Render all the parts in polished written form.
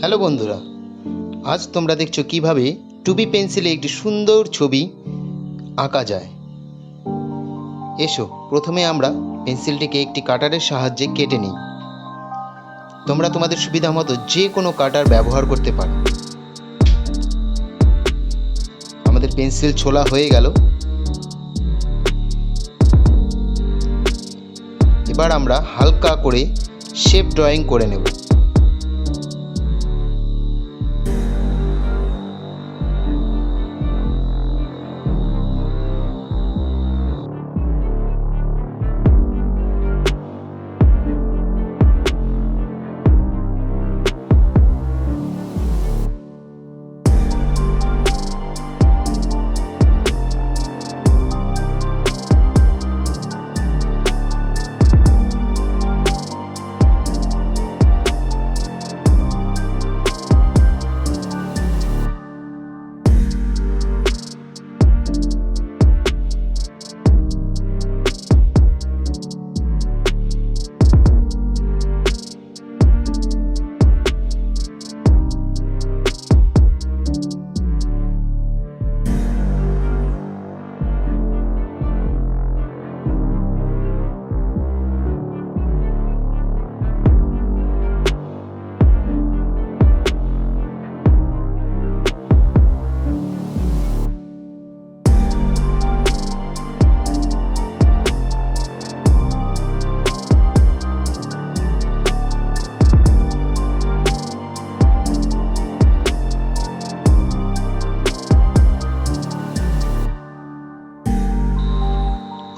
Hello বন্ধুরা, আজ তোমরা দেখছো কিভাবে 2B পেন্সিলে একটি সুন্দর ছবি আঁকা যায়। এসো প্রথমে আমরা পেন্সিলটিকে একটি কাটারের সাহায্যে কেটে নিই। তোমরা তোমাদের সুবিধা মতো যে কোনো কাটার ব্যবহার করতে পারো। আমাদের পেন্সিল ছোলা হয়ে গেল। এবার আমরা হালকা করে শেপ ড্রয়িং করে নেব।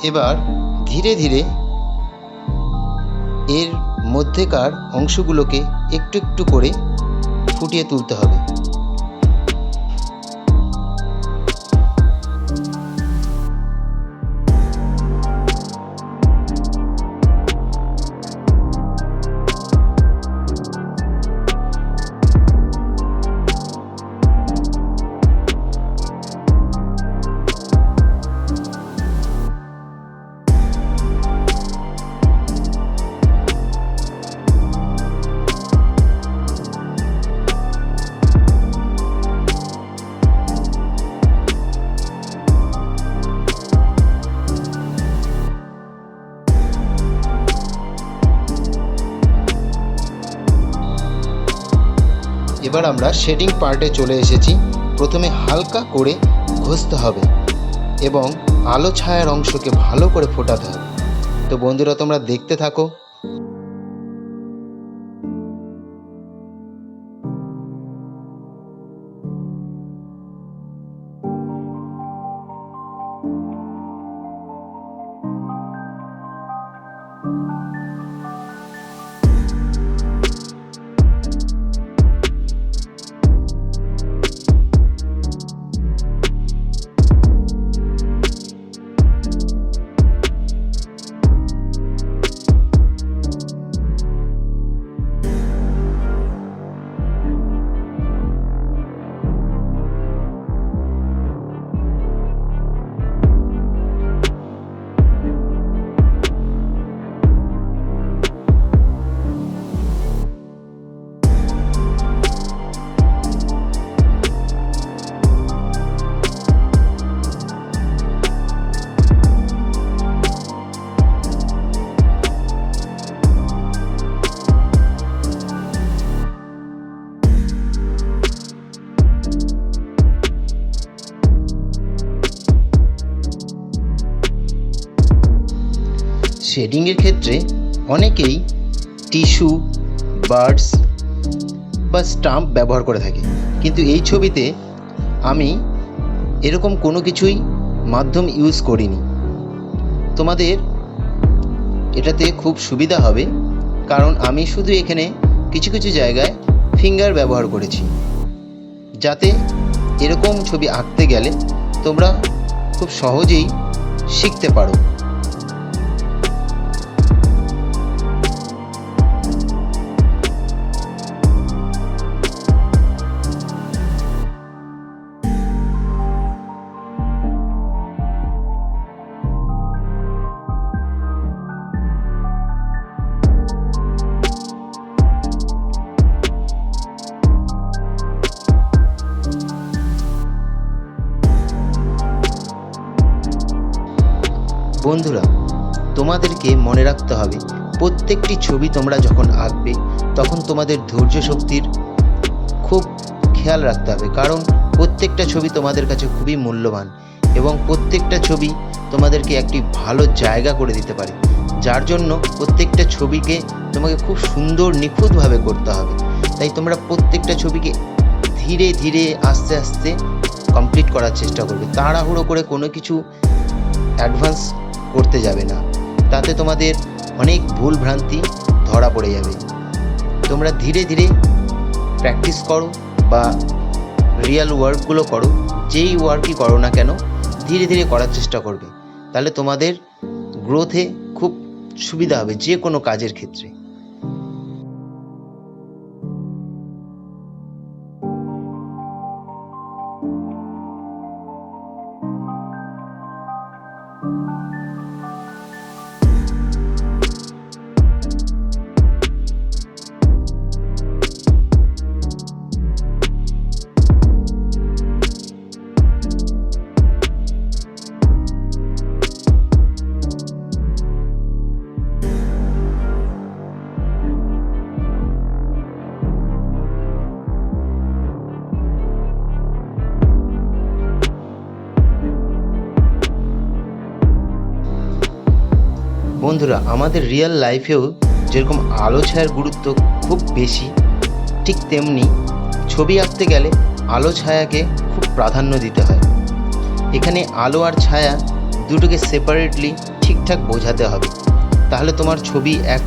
এবার ধীরে ধীরে এর মধ্যেকার অংশগুলোকে একটু একটু করে ফুটিয়ে তুলতে হবে। এবার আমরা শেডিং পার্টে চলে এসেছি। প্রথমে হালকা করে ঘষতে হবে এবং আলো ছায়ার অংশকে ভালো করে ফোটাতে হবে। তো বন্ধুরা, তোমরা দেখতে থাকো। শেডিংয়ের ক্ষেত্রে অনেকেই টিস্যু, বার্ডস বা স্টাম্প ব্যবহার করে থাকে, কিন্তু এই ছবিতে আমি এরকম কোনো কিছুই মাধ্যম ইউজ করিনি। তোমাদের এটাতে খুব সুবিধা হবে, কারণ আমি শুধু এখানে কিছু কিছু জায়গায় ফিঙ্গার ব্যবহার করেছি, যাতে এরকম ছবি আঁকতে গেলে তোমরা খুব সহজেই শিখতে পারো। বন্ধুরা, তোমাদেরকে মনে রাখতে হবে প্রত্যেকটি ছবি তোমরা যখন আঁকবে তখন তোমাদের ধৈর্য শক্তির খুব খেয়াল রাখতে হবে, কারণ প্রত্যেকটা ছবি তোমাদের কাছে খুবই মূল্যবান এবং প্রত্যেকটা ছবি তোমাদেরকে একটি ভালো জায়গা করে দিতে পারে, যার জন্য প্রত্যেকটা ছবিকে তোমাকে খুব সুন্দর নিখুঁতভাবে করতে হবে। তাই তোমরা প্রত্যেকটা ছবিকে ধীরে ধীরে আস্তে আস্তে কমপ্লিট করার চেষ্টা করবে। তাড়াহুড়ো করে কোনো কিছু অ্যাডভান্স করতে যাবে না, তাতে তোমাদের অনেক ভুল ভ্রান্তি ধরা পড়ে যাবে। তোমরা ধীরে ধীরে প্র্যাকটিস করো বা রিয়েল ওয়ার্কগুলো করো, যেই ওয়ার্কই করো না কেন ধীরে ধীরে করার চেষ্টা করবে, তাহলে তোমাদের গ্রোথে খুব সুবিধা হবে যে কোনো কাজের ক্ষেত্রে। বন্ধুরা, আমাদের রিয়েল লাইফেও যেরকম আলো ছায়ার গুরুত্ব খুব বেশি, ঠিক তেমনি ছবি আঁকতে গেলে আলো ছায়াকে খুব প্রাধান্য দিতে হয়। এখানে আলো আর ছায়া দুটোকে সেপারেটলি ঠিকঠাক বোঝাতে হবে, তাহলে তোমার ছবি এক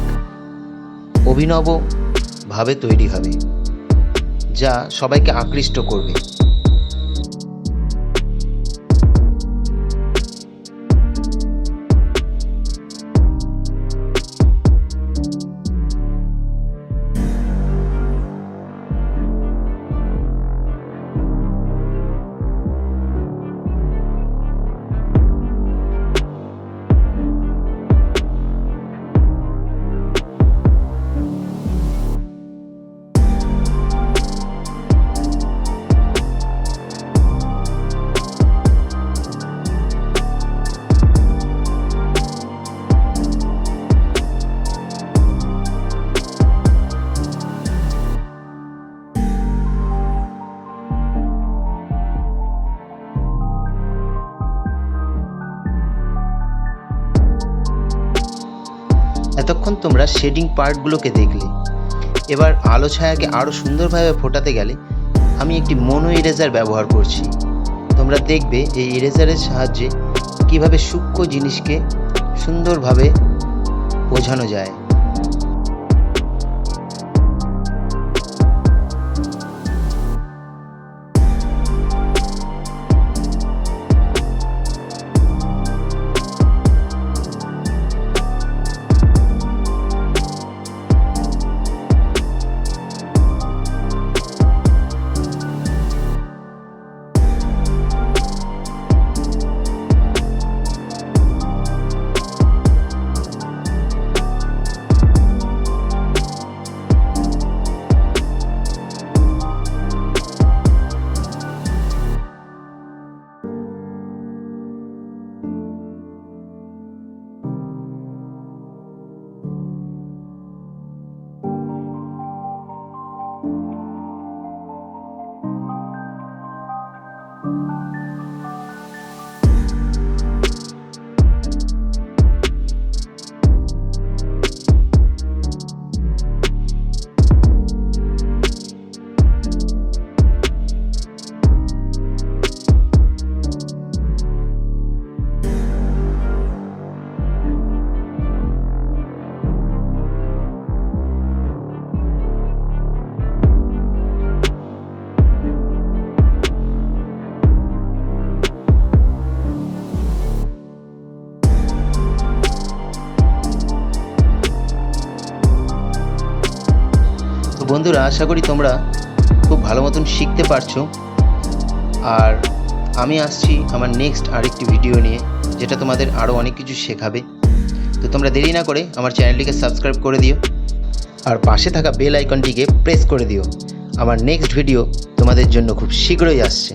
অভিনবভাবে তৈরি হবে, যা সবাইকে আকৃষ্ট করবে। এতক্ষণ তোমরা শেডিং পার্টগুলোকে দেখলে, এবার আলো ছায়াকে আরও সুন্দরভাবে ফোটাতে গেলে আমি একটি মোনো ইরেজার ব্যবহার করছি। তোমরা দেখবে এই ইরেজারের সাহায্যে কিভাবে সূক্ষ্ম জিনিসকে সুন্দরভাবে বোঝানো যায়। তো বন্ধুরা, আশা করি তোমরা খুব ভালো মতন শিখতে পারছো, আর আমি আসছি আমার নেক্সট আরেকটি ভিডিও নিয়ে, যেটা তোমাদের আরও অনেক কিছু শেখাবে। তো তোমরা দেরি না করে আমার চ্যানেলটিকে সাবস্ক্রাইব করে দিও আর পাশে থাকা বেল আইকনটিকে প্রেস করে দিও। আমার নেক্সট ভিডিও তোমাদের জন্য খুব শীঘ্রই আসছে।